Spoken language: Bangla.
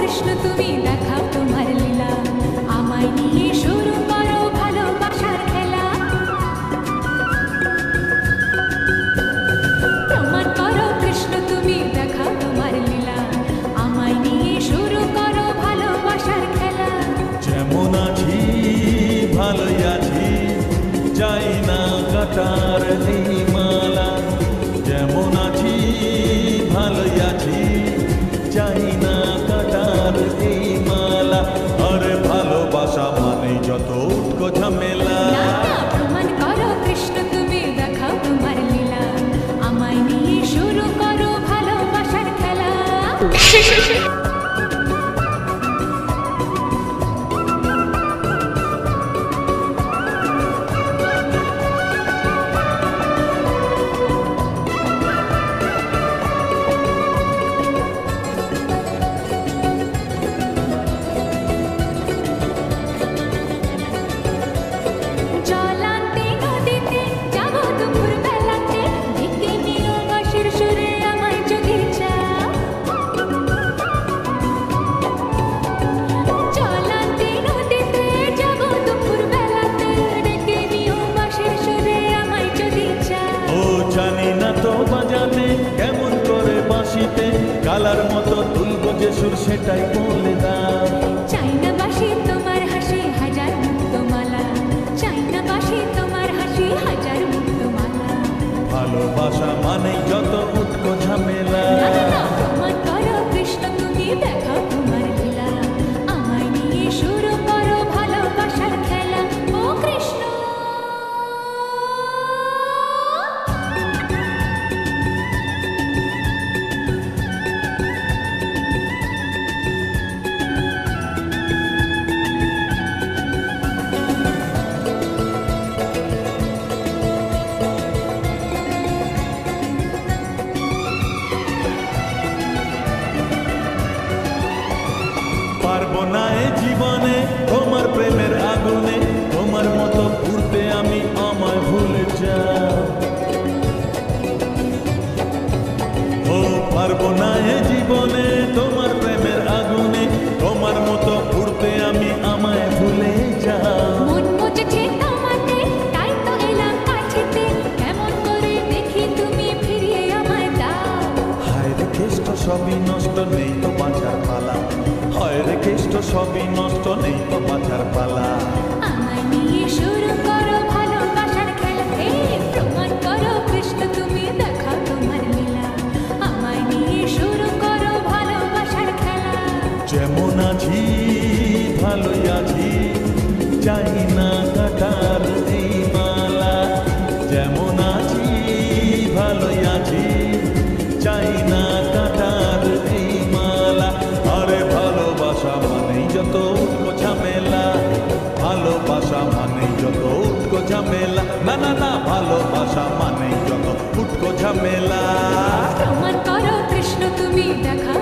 কৃষ্ণ তুমি দেখাও তোমার লীলা, আমায় নিয়ে শুরু করো ভালোবাসার খেলা। প্রমাণ করো কৃষ্ণ তুমি দেখাও তোমার লীলা, আমায় নিয়ে শুরু করো ভালোবাসার খেলা। যেমন আছি ভালোই আছি, চাই না কাটার এই মালা। যেমন আছি ভালোই আছি, চাই না কাটার এই মালা। আরে ভালোবাসা মানে যত উটকো ঝামেলা। না না, প্রমাণ করো কৃষ্ণ তুমি দেখাও তোমার লীলা, আমায় নিয়ে শুরু করো ভালোবাসার খেলা। জলান্তে নদীতে যাবো দুপুর বেলাতে, ডেকে নিও বাঁশির সুরে আমায় যদি চাও। জলান্তে নদীতে যাবো দুপুর বেলাতে, ডেকে নিও বাঁশির সুরে আমায় যদি চাও। ও জানি না তো বাজাতে কেমন করে বাঁশিতে, কালার মতো তুলবো যে সুর সেটাই বলে দাও। চাই না বাঁশি তোমার হাসি হাজার মুক্তমালা, চাই না বাঁশি তোমার হাসি হাজার মুক্তমালা। ভালোবাসা মানে যত উটকো ঝামেলা। না না না, প্রমাণ করো কৃষ্ণ তুমি দেখাও তোমার লীলা, আমায় নিয়ে শুরু করো ভালোবাসার খেলা। ও কৃষ্ণ পারবো না এ জীবনে তোমার প্রেমের আগুনে, তোমার মতো ঘুরতে আমি আমায় ভুলে যাও। ও পারবো না এ জীবনে তোমার প্রেমের আগুনে, তোমার মতো ঘুরতে আমি আমায় ভুলে যাও। মন মুছেছে তোমাতে, তাই তো এলাম কাছেতে, কেমন করে দেখি তুমি ফিরিয়ে আমায় দাও। হায় রে কেষ্ট সবই নষ্ট, নেই তো বাঁচার পালা। হায় রে কেষ্ট সবই নষ্ট, নেই তো বাঁচার পালা। আমায় নিয়ে শুরু করো ভালোবাসার খেলা। প্রমাণ করো কৃষ্ণ তুমি দেখাও তোমার লীলা, আমায় নিয়ে শুরু করো ভালোবাসার খেলা। যেমন আছি ভালোই আছি, চাই না কাটার এই মালা। যেমন আছি ভালোই আছি, চাই না কাটার এই মালা। আরে ভালোবাসা মানেই যত উটকো ঝামেলা। ভালোবাসা মানেই যত উটকো ঝামেলা। না না না, ভালোবাসা মানেই যত উটকো ঝামেলা। প্রমাণ করো কৃষ্ণ তুমি দেখাও